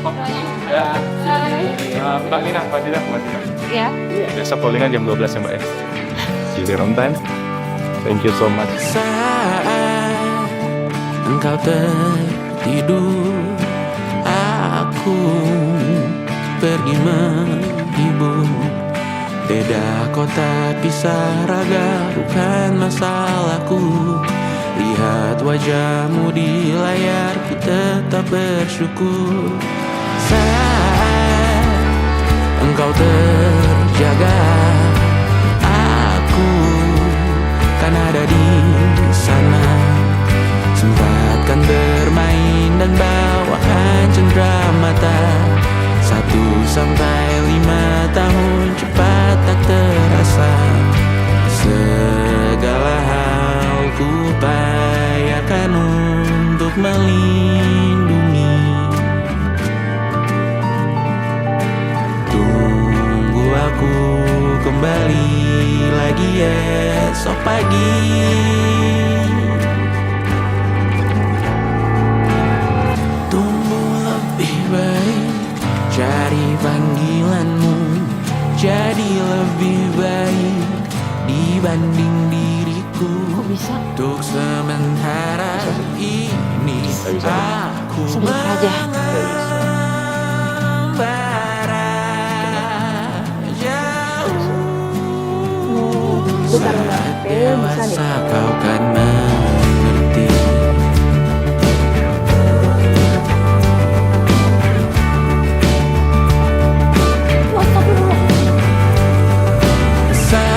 Ya. Mbak Nina, Mbak Dina. Ya. Biasa callingan jam 12 ya Mbak ya. See you on time. Thank you so much. Saat engkau tertidur, aku pergi menghibur. Beda kota pisah raga, bukan masalahku. Lihat wajahmu di layar, ku tetap bersyukur. Saat engkau terjaga, aku kan ada di sana. Sempatkan bermain dan bawakan cendera mata. 1-5 tahun cepat tak terasa. Segala hal ku upayakan untuk melindungi. Tunggu aku kembali lagi esok pagi. Tumbuh lebih baik, cari panggilanmu. Jadi lebih baik dibanding diriku. Kok bisa? Untuk sementara ini aku Sebentar aja. membara jauh. Bentar, Mbak. Saat Kayaknya bisa dewasa nih. kau kan mengerti.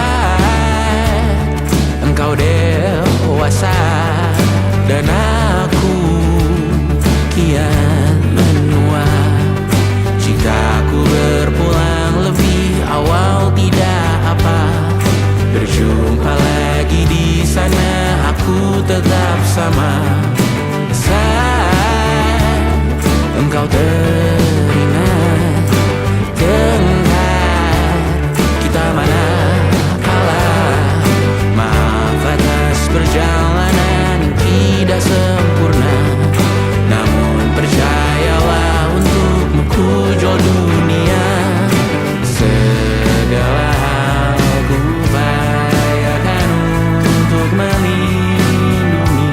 Saat engkau dewasa dan aku kian menua, cintaku berpulang lebih awal tidak apa. Berjumpa lagi di sana, aku tetap sama. Saat engkau teringat tengah kita mana kalah. Maaf atas perjalanan tidak sempurna, namun percayalah untukmu ku jual dunia. Segala hal ku upayakan untuk melindungi.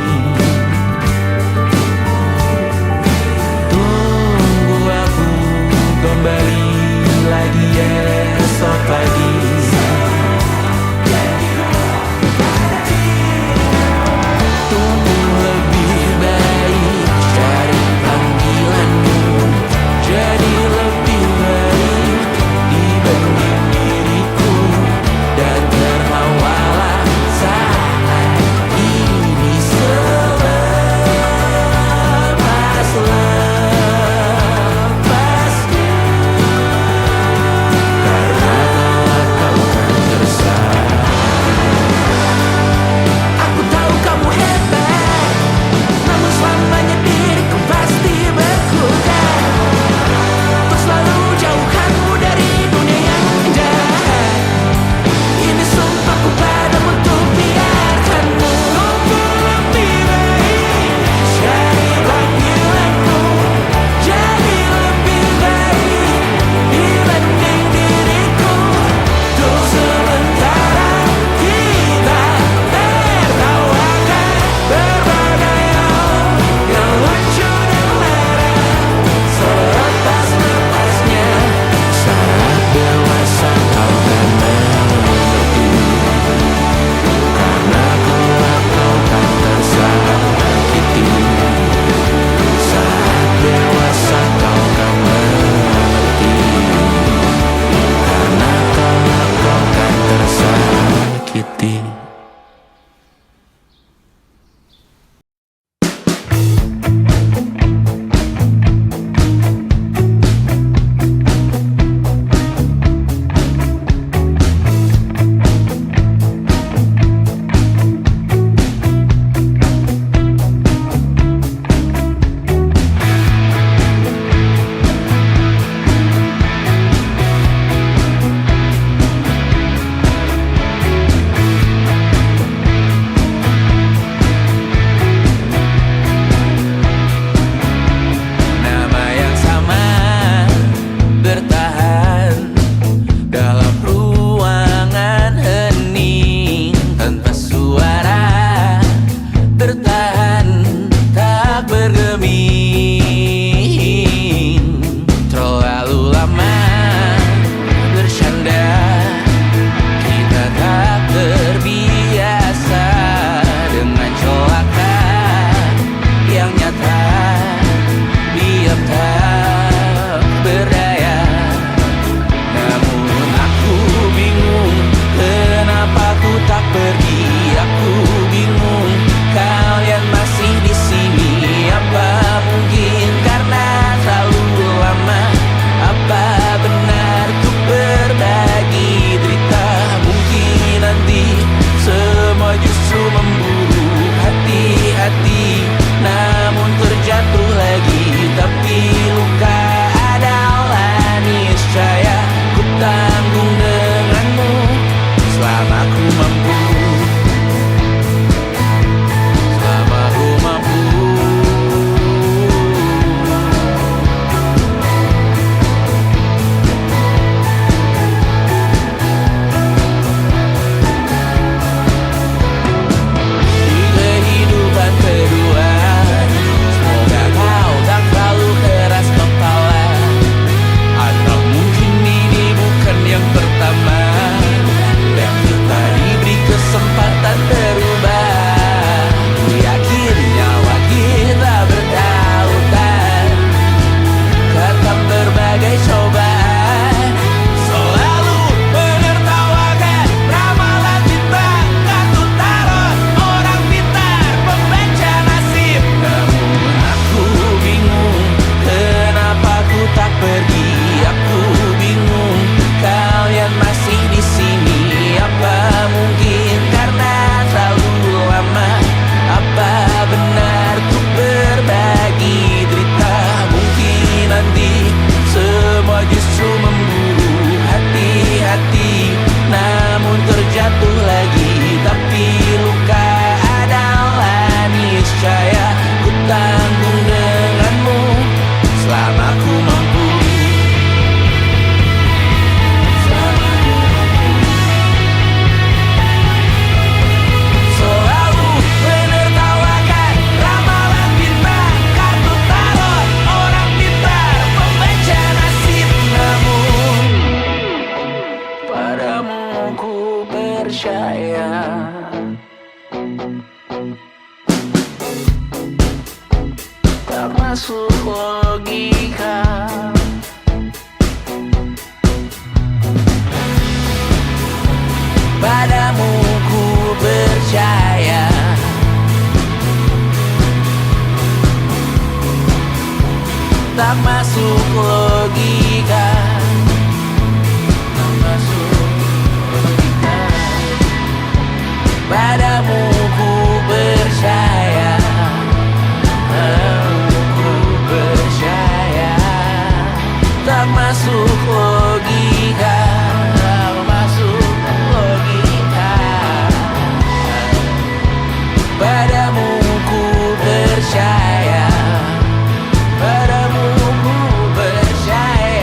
percaya. Tak masuk logika, tak masuk logika. Padamu ku percaya, padamu ku percaya. Tak masuk logika, tak masuk logika. Padamu ku percaya, padamu ku percaya.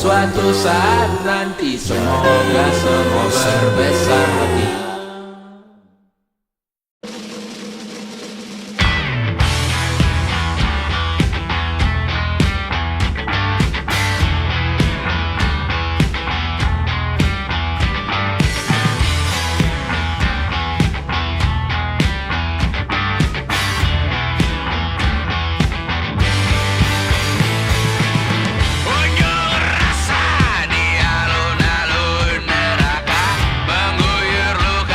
suatu saat nanti. Semoga semua berbesar hati. Unjuk rasa di alun-alun neraka, mengguyur luka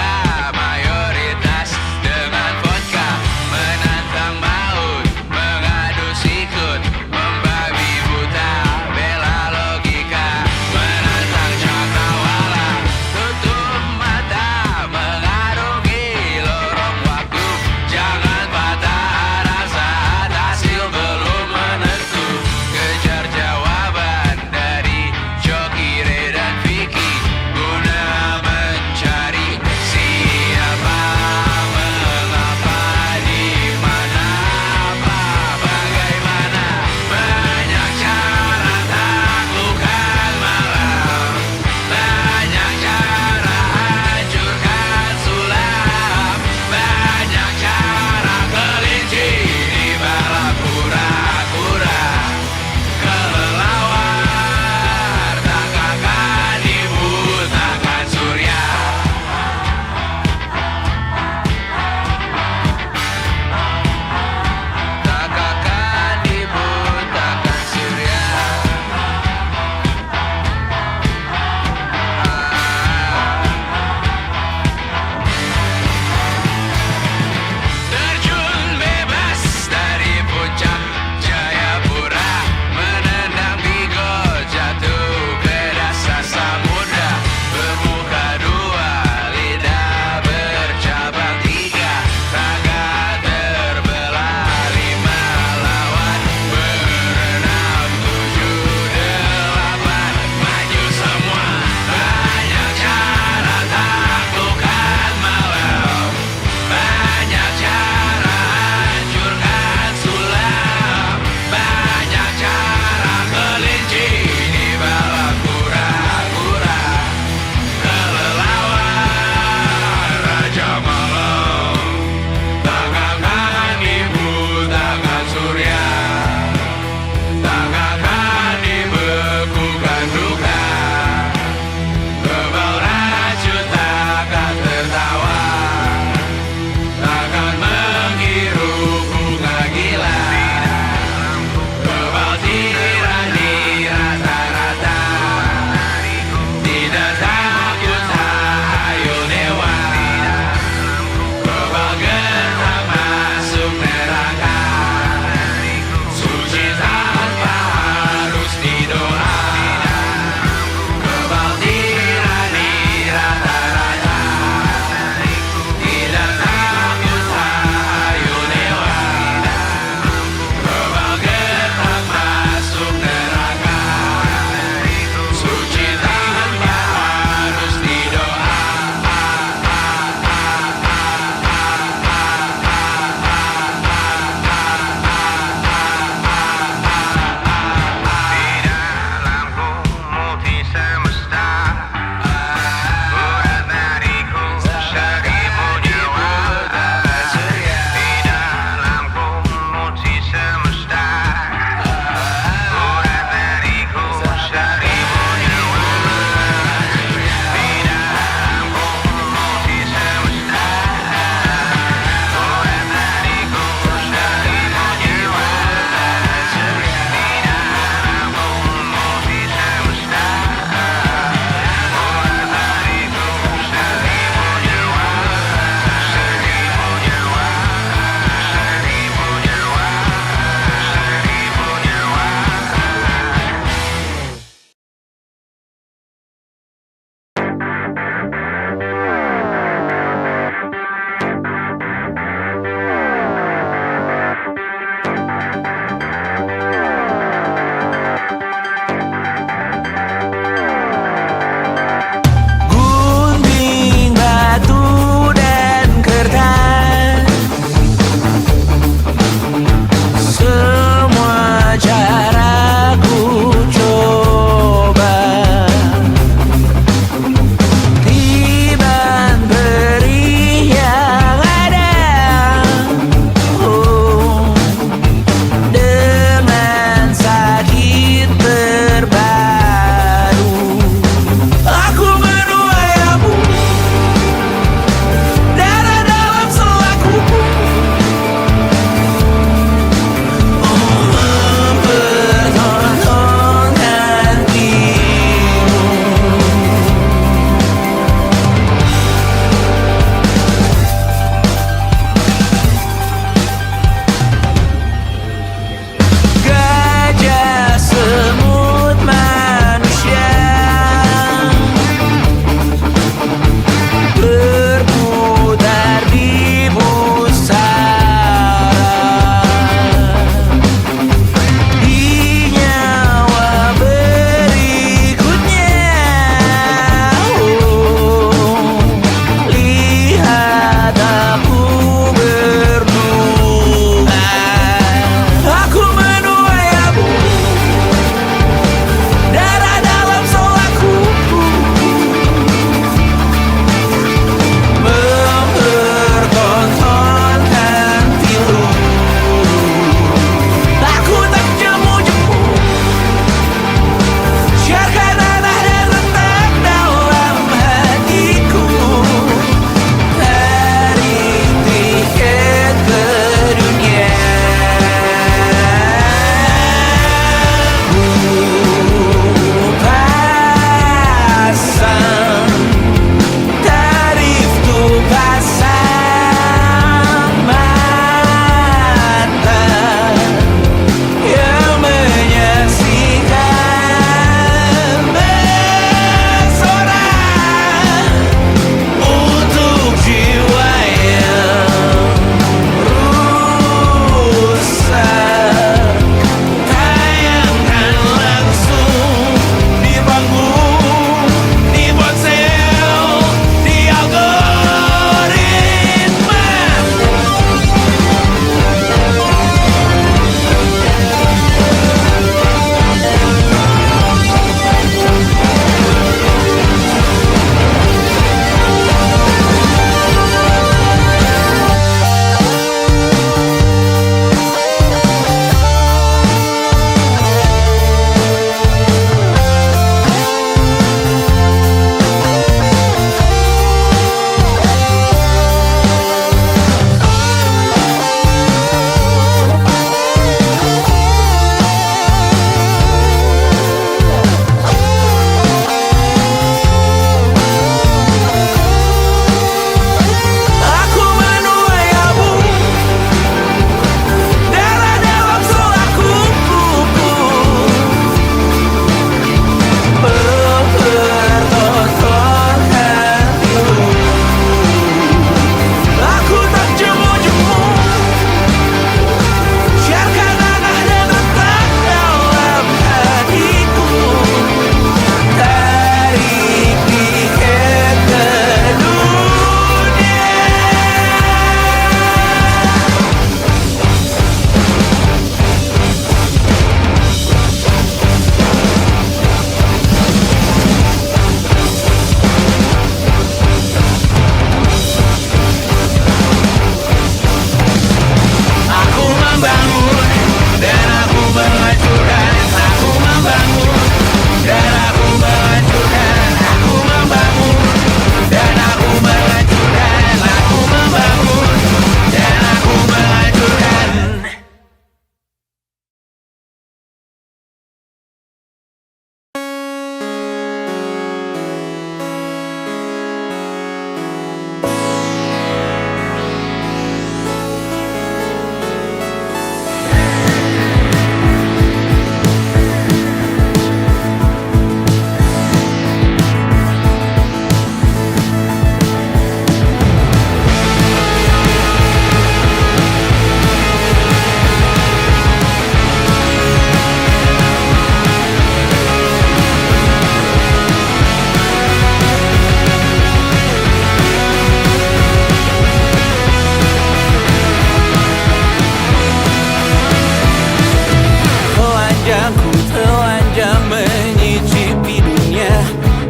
mencicipi dunia.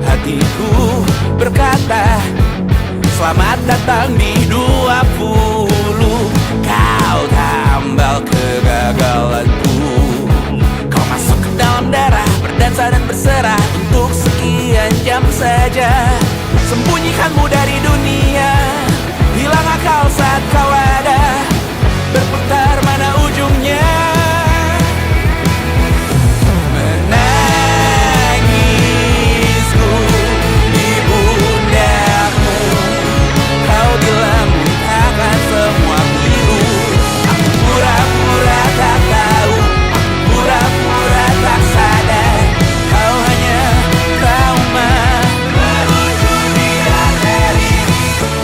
Hatiku berkata, selamat datang di 20. Kau tambal kegagalanku. Kau masuk ke dalam darah, berdansa dan berserah untuk sekian jam saja. Sembunyikanmu dari dunia, hilang akal saat kau ada, berputar mana ujungnya. Menangisku di pundakmu, kau bilang takkan semua pilu. Aku pura-pura tak tahu, aku pura-pura tak sadar, kau hanya trauma.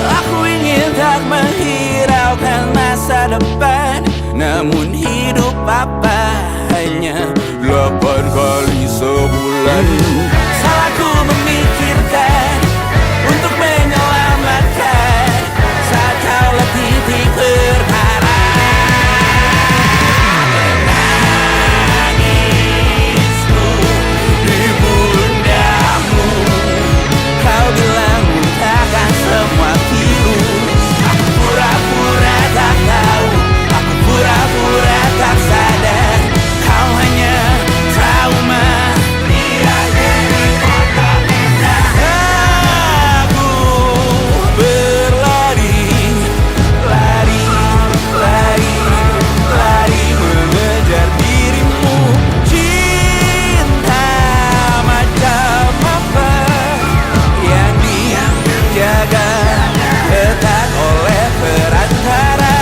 Aku ingin tak menghiraukan masa depan, namun hidup apa hanya 8 kali sebulan. Salahku memikirkan untuk menyelamatkan saat kau letih titik perkara. Menangisku di pundamu, kau bilang takkan semua pilu. Aku pura-pura tak tahu, aku pura-pura tak sadar, kau hanya trauma. Aku berlari, lari, lari, lari mengejar dirimu. Cinta macam apa yang dijaga ketat oleh perantara?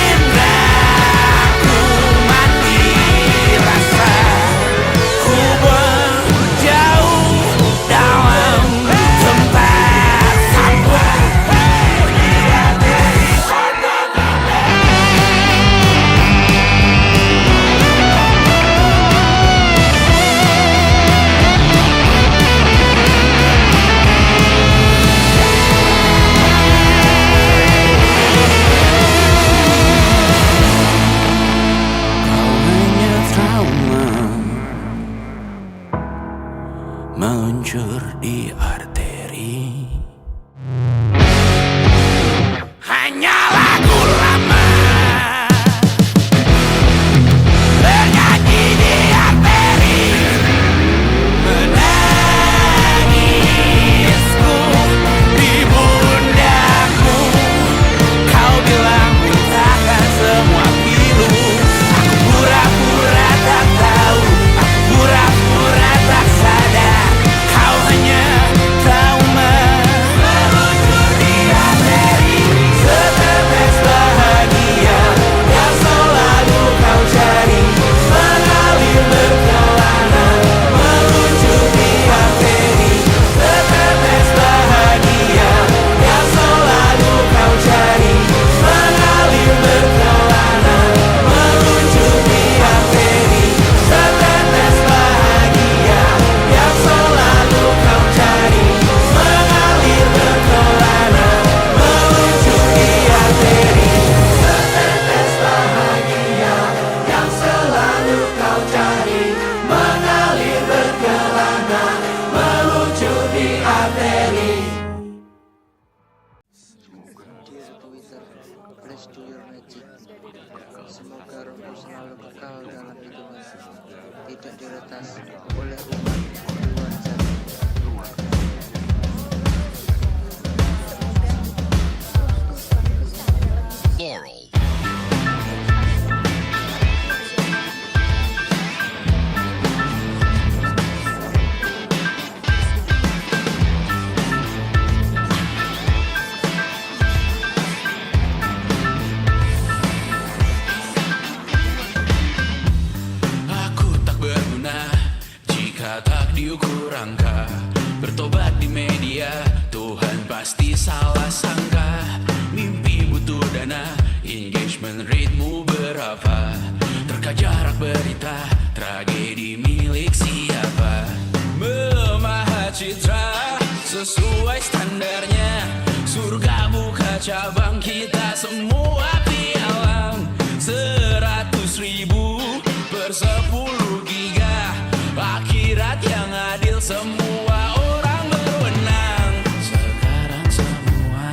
Indraku mati rasa, ku menjauh dalam tempat sampah. Kau hanya trauma meluncur di arteri. Hanya lagu lama bernyanyi di arteri. Menangisku di pundakmu, kau bilang takkan semua pilu. Aku pura-pura tak tahu, aku pura-pura tak sadar, kau hanya trauma. Meluncur di arteri, setetes bahagia yang selalu kau cari, mengalir berkelana. Meluncur di arteri, setetes bahagia yang selalu kau cari, mengalir berkelana. Meluncur di arteri, setetes bahagia yang selalu kau cari, mengalir berkelana. Meluncur di arteri, setetes bahagia yang selalu kau cari, mengalir berkelana. Meluncur di arteri. Dear Twitter, please do your magic. Semoga rohmu selalu kekal dalam hidupmu, tidak diretas oleh umat di luar sana. Aku tak berguna jika tak diukur angka. Bertobat di media, Tuhan pasti salah sangka. Mimpi butuh dana, engagement rate-mu berapa? Terka jarak berita, tragedi milik siapa? Melemah citra sesuai standarnya. Surga buka cabang, kita semua pialang. 100.000 per 10 giga. Akhir semua orang berwenang. Sekarang semua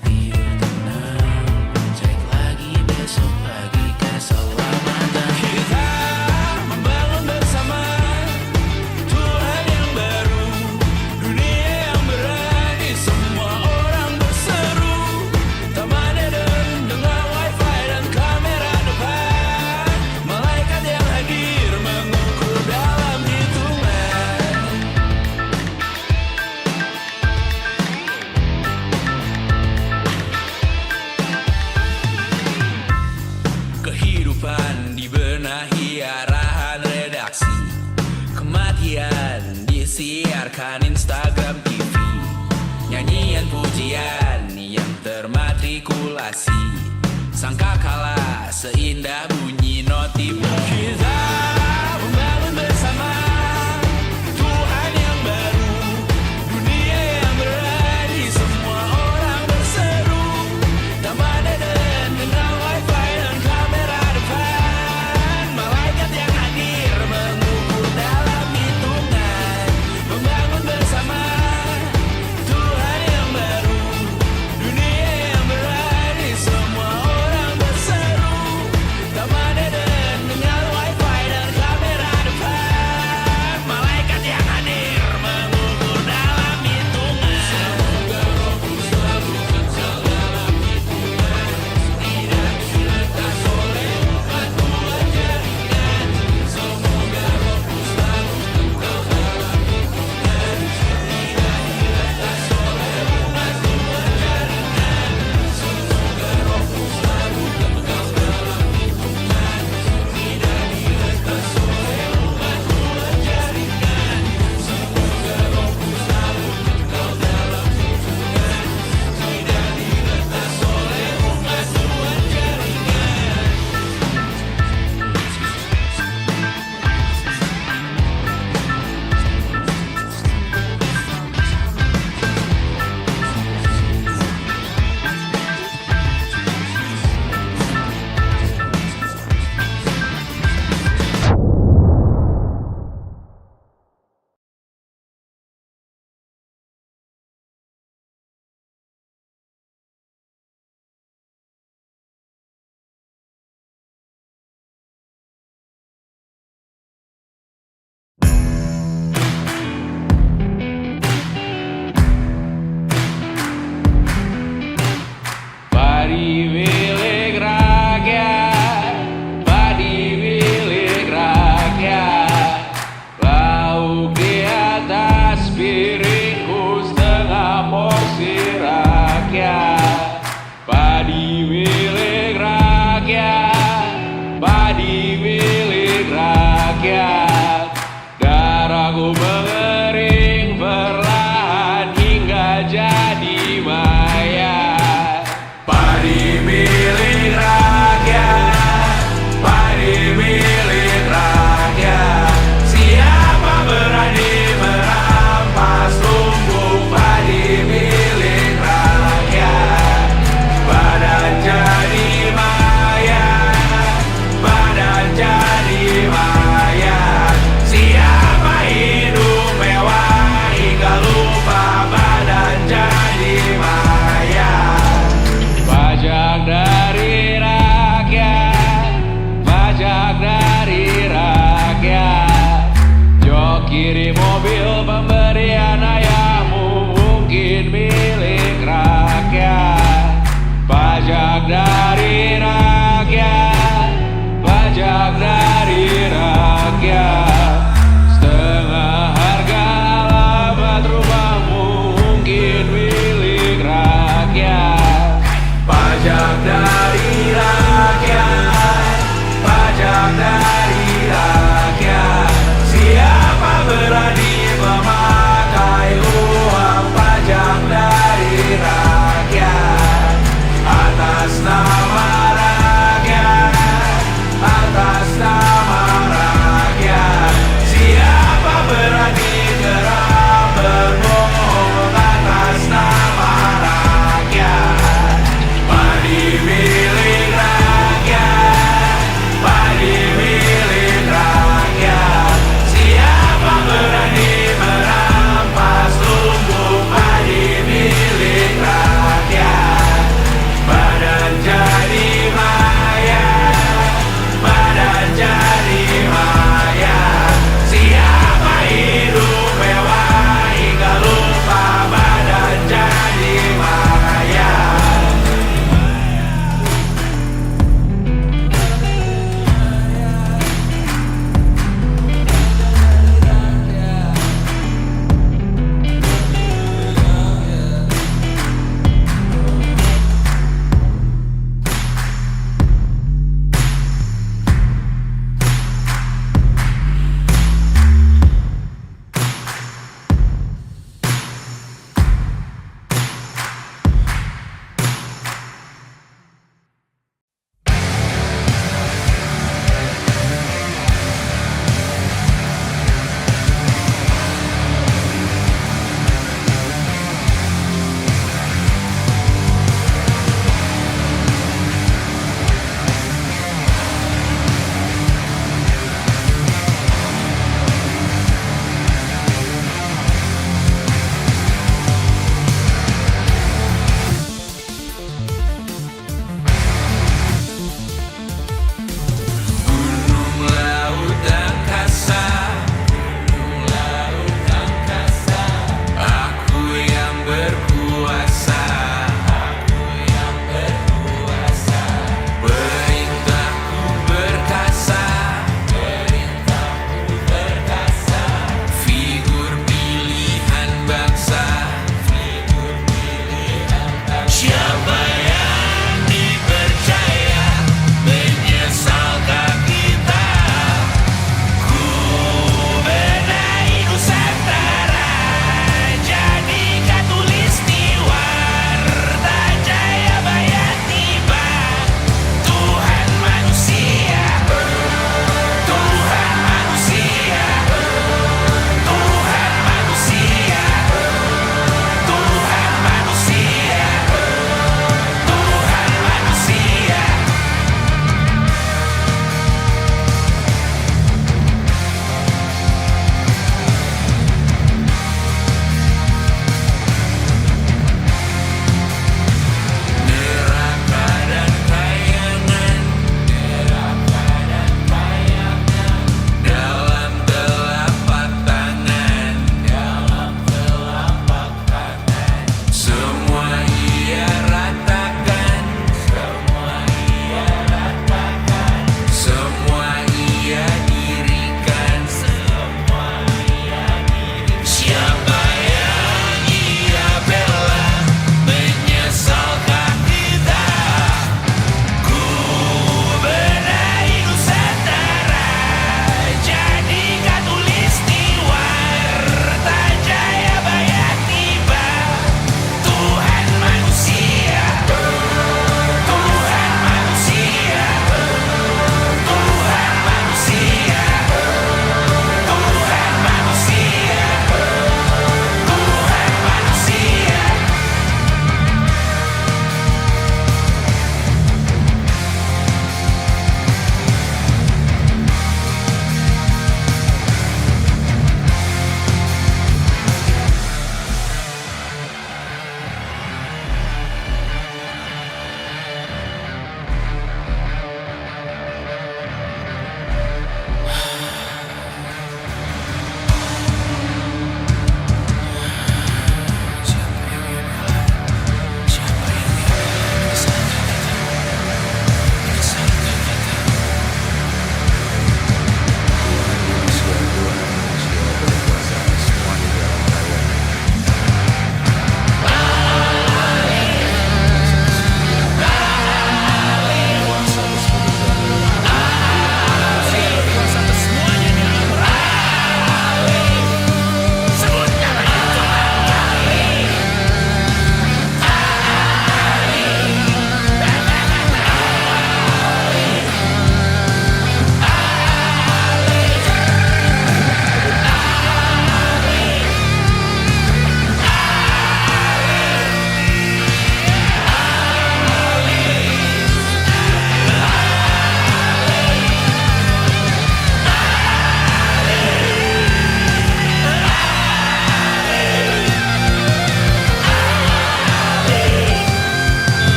tidur tenang. Cek lagi besok pagi keselamatan. Kita membangun bersama Tuhan yang baru, dunia yang berani. Semua orang berseru, Taman Eden dengan wifi dan kamera depan. Malaikat yang hadir mengukur dalam hitungan. Kehidupan dibenahi arahan redaksi. Kematian disiarkan Instagram TV. Nyanyian pujian yang termatrikulasi. Sangka kalah seindah bunyi notif. Kita membangun bersama Tuhan yang baru, dunia yang berani. Semua orang berseru, Taman Eden dengan wifi dan kamera depan. Malaikat yang hadir mengukur dalam hitungan. Membangun bersama Tuhan yang baru, dunia yang berani. Semua orang berseru, Taman Eden dengan wifi dan kamera depan. Malaikat yang hadir mengukur dalam hitungan. Semoga rohmu selalu kekal dalam hitungan. Tidak diletas oleh batuan jaringan. Semoga rohmu selalu kekal dalam hitungan. Tidak diletas oleh batuan jaringan. Semoga rohmu selalu kekal dalam hitungan. Tidak diletas oleh batuan jaringan. Semoga rohmu selalu kekal dalam hitungan. Tidak diletas oleh batuan jaringan. Padi milik rakyat, padi milik rakyat. Lauk di atas piringku setengah porsi rakyat. Padi milik rakyat, padi milik rakyat. Darahku mengering perlahan hingga jadi mayat. Padi milik rakyat, padi milik rakyat. Siapa berani merampas lumbung padi milik rakyat? Badan jadi mayat, badan jadi mayat. Siapa hidup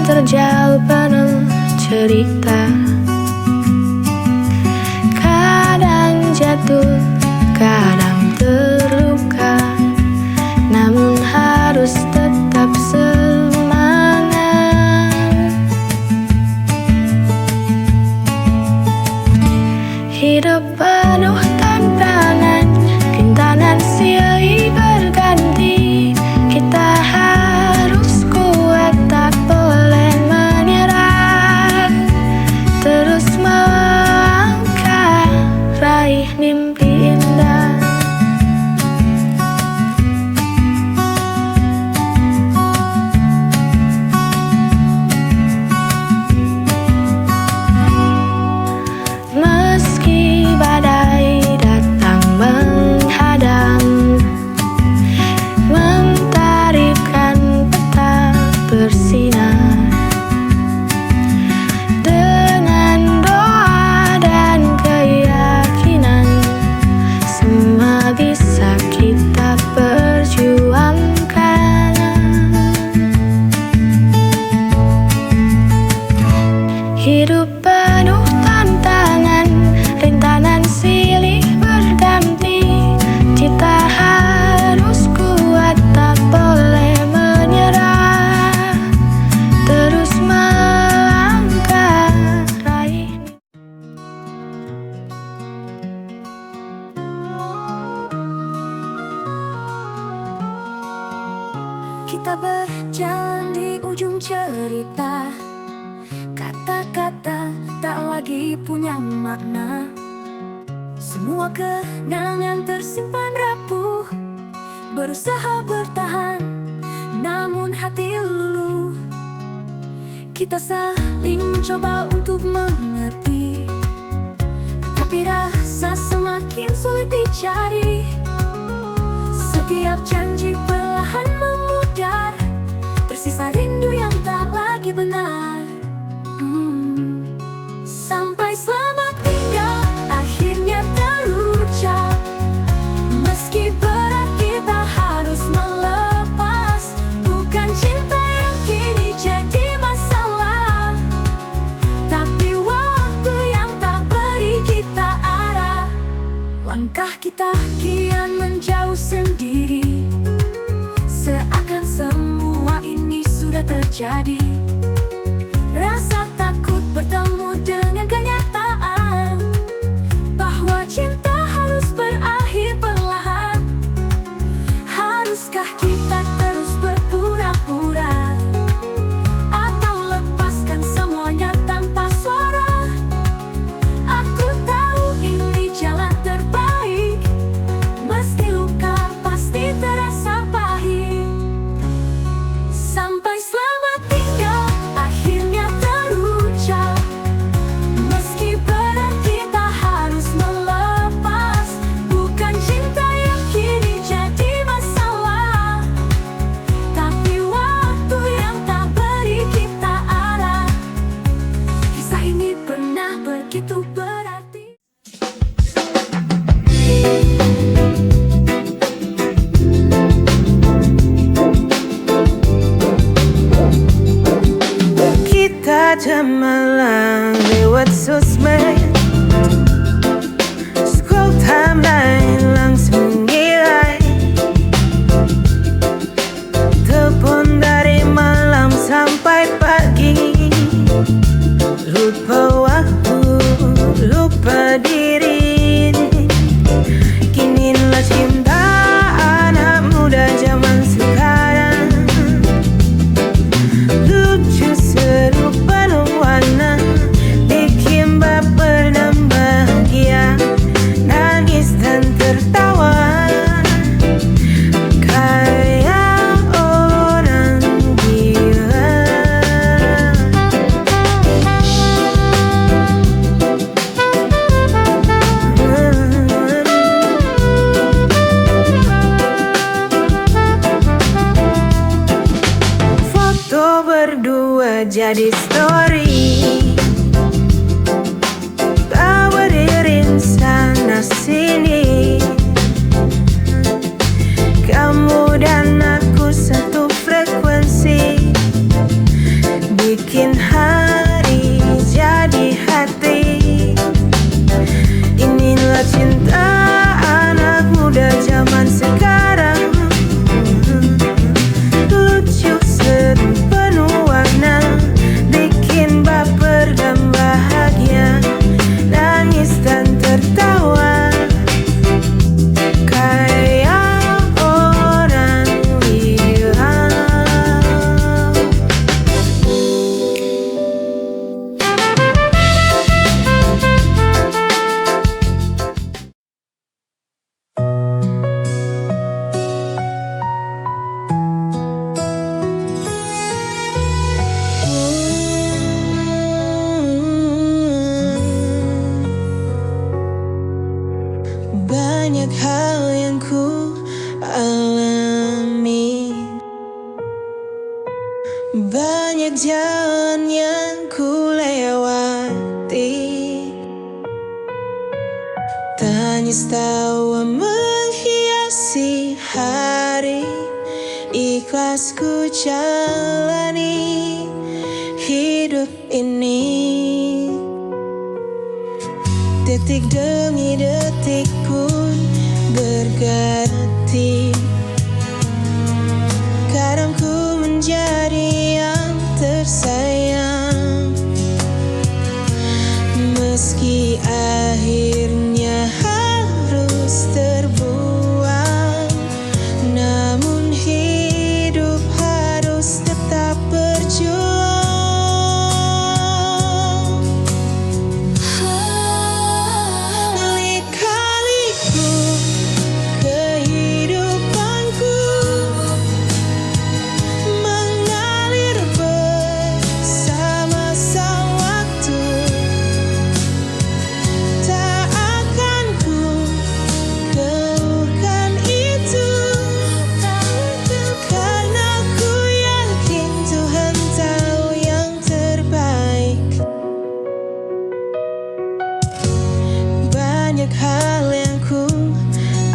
terjal penuh cerita. Kadang jatuh, kadang terluka, namun harus tetap semangat. Hidup penuh tantangan, rintangan silih berganti. Kita harus kuat, tak boleh menyerah. Terus melangkah, raih mimpi indah. Meski badai datang menghadang, mentarikkan peta bersinar. Dengan doa dan keyakinan, semua bisa kita perjuangkan. Hidup penuh tantangan, rintangan silih berganti. Kita harus kuat, tak boleh menyerah. Terus melangkah, raih. Kita berjalan di ujung cerita, kata-kata tak lagi punya makna. Semua kenangan tersimpan rapuh, berusaha bertahan, namun hati luluh. Kita saling mencoba untuk mengerti, tapi rasa semakin sulit dicari. Setiap janji perlahan memudar, tersisa rindu yang tak lagi benar. Sampai selamat tinggal akhirnya terucap. Meski berat kita harus melepas, bukan cinta yang kini jadi masalah, tapi waktu yang tak beri kita arah. Langkah kita kian menjauh sendiri, seakan semua ini sudah terjadi. Rasa takut bertemu dengan kenyataan bahwa cinta harus berakhir perlahan. Haruskah kita terus berpura-pura, atau lepaskan semuanya tanpa suara? Aku tahu ini jalan terbaik, meski luka pasti terasa pahit. Sampai selamat tinggal akhirnya terucap. Meski berat kita harus melepas, bukan cinta yang kini jadi masalah, tapi waktu yang tak beri kita arah. Kisah ini pernah begitu berarti. Kita jam malam lewat sosmed, Tawarin sana sini. Kamu dan aku satu frekuensi, bikin hari jadi hati. Inilah cinta anak muda zaman sekarang, lucu seru penuh warna, bikin baper dan bahagia, nangis dan tertawa kayak orang bilang. Banyak hal yang ku alami, banyak jalan yang ku lewati. Tangis tawa menghiasi hari, ikhlas ku jalani hidup ini. Detik demi detik pun berganti, kadang ku menjadi yang tersayang, meski akhirnya harus terbuang. Namun hidup harus tetap berjuang. Lika-liku kehidupanku mengalir bersama sang waktu. Tak akan ku keluhkan itu, karena ku yakin Tuhan tahu yang terbaik. Banyak hal yang ku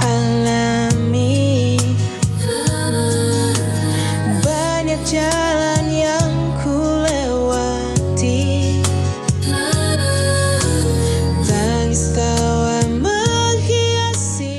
alami, banyak jalan yang ku lewati. Tangis tawa menghiasi.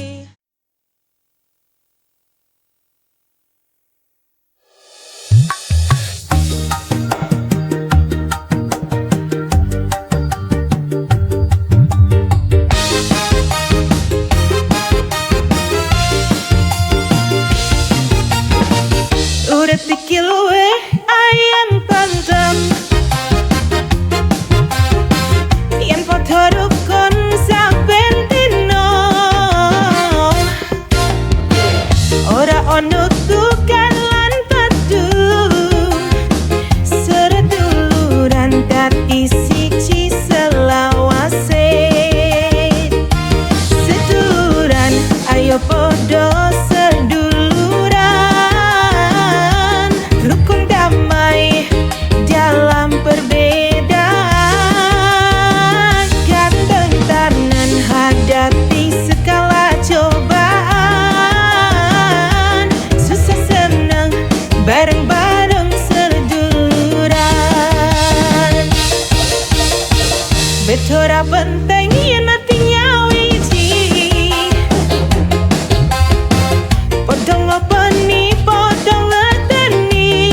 Udah tikil we ayam pantam, yang foto dukun saben dino. Ora ono tukan lan padu, seduluran dadi siji selawase. Seduluran ayo podo seduluran, rukun damai dalam perbedaan, gandeng tangan hadapi segala cobaan, susah senang bareng-bareng seduluran. Betora penting yen artinya wiji, podo ngopeni podo ngerteni,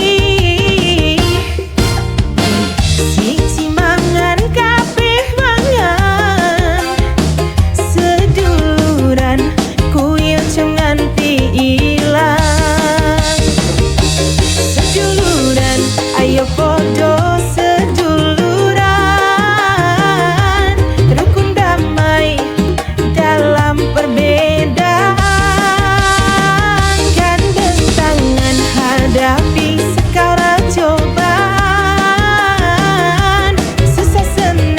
siji mangan kabeh mangan. Seduluran kuyo nganti ilang. Seduluran ayo podo seduluran, rukun damai dalam perbedaan, gandeng tangan hadapi segala cobaan, susah senang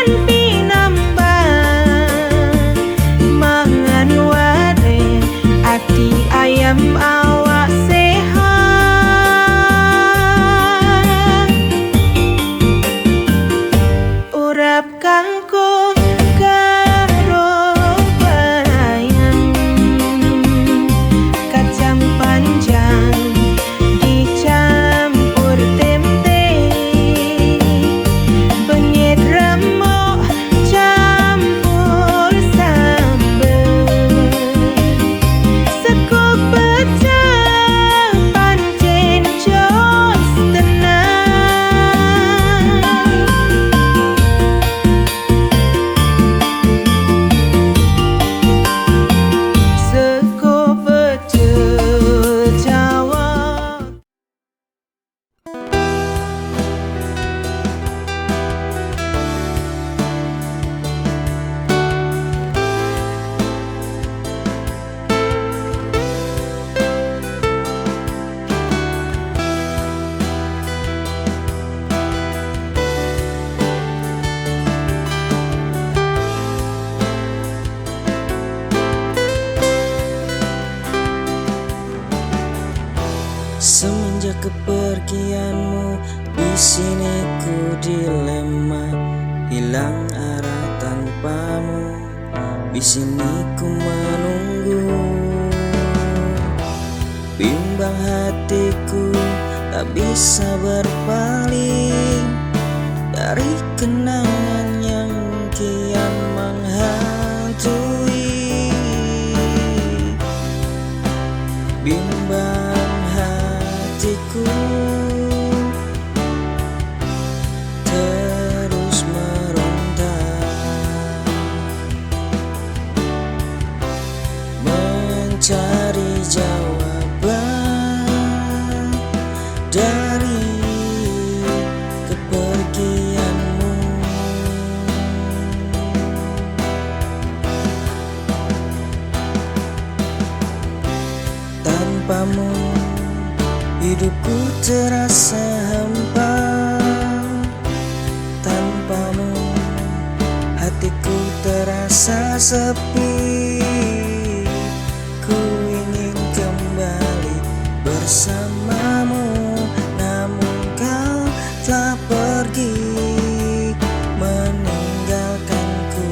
Kapan pinambang mangan ware ati ayam awak sehat urap kanggo karo bayang kacang panjang dicampur tempe penyet remuk campur sambel sego pecah pancen jos tenang sego pecah Jawa. Semenjak kepergianmu, di sini ku dilema, hilang arah tanpamu. Di sini ku menunggu, bimbang hatiku tak bisa berpaling dari kenangan yang kian menghantui. Bimbang hatiku terus meronta, mencari jawaban dari kepergianmu. Tanpamu hidupku terasa hampa, tanpamu hatiku terasa sepi. Ku ingin kembali bersamamu, namun kau telah pergi meninggalkanku.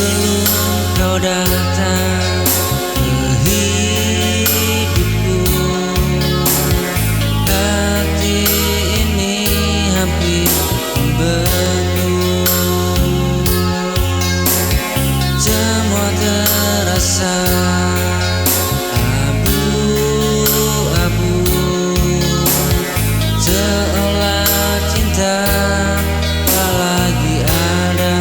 sebelum kau datang ke hidupku. Hati ini hampir membeku. Semua terasa abu-abu, seolah cinta tak lagi ada.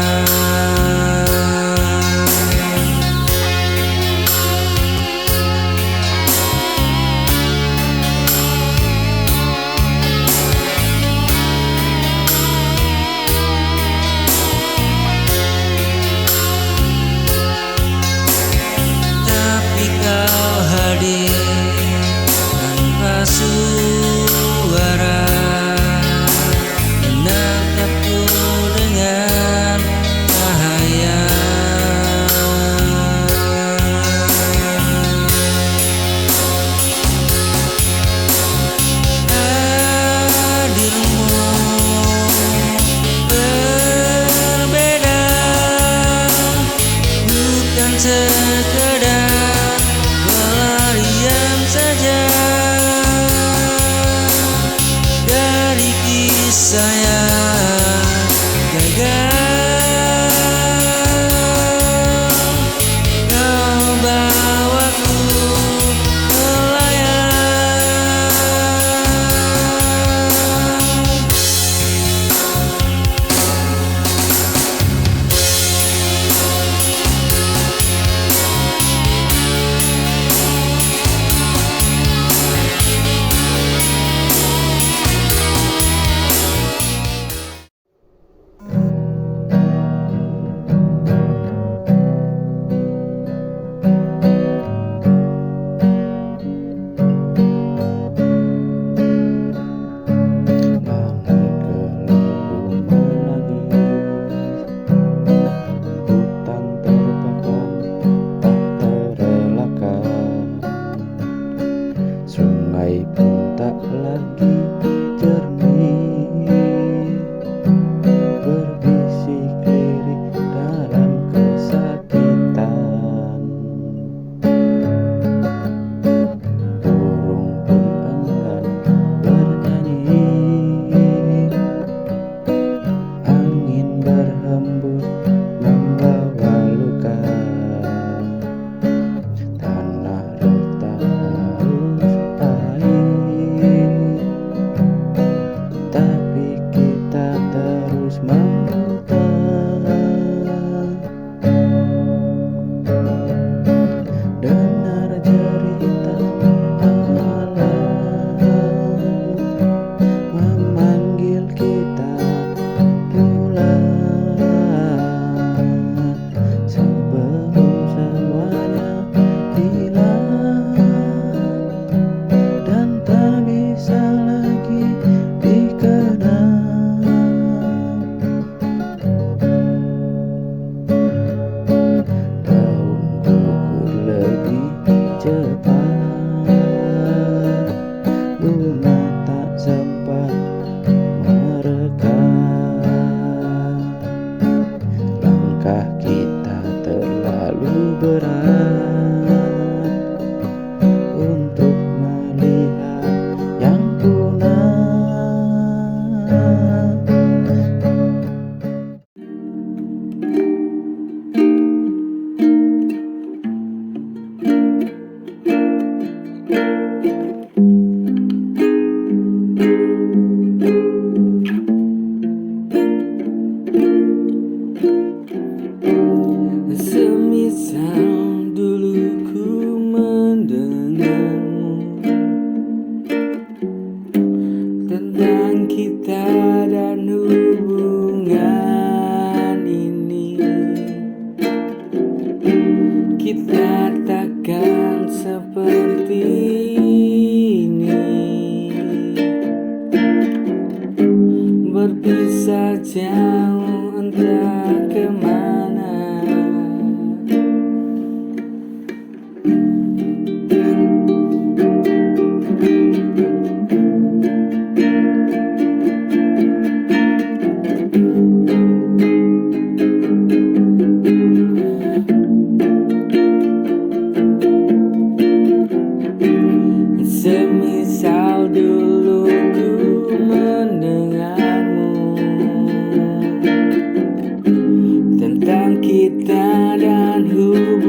kita dan hubungan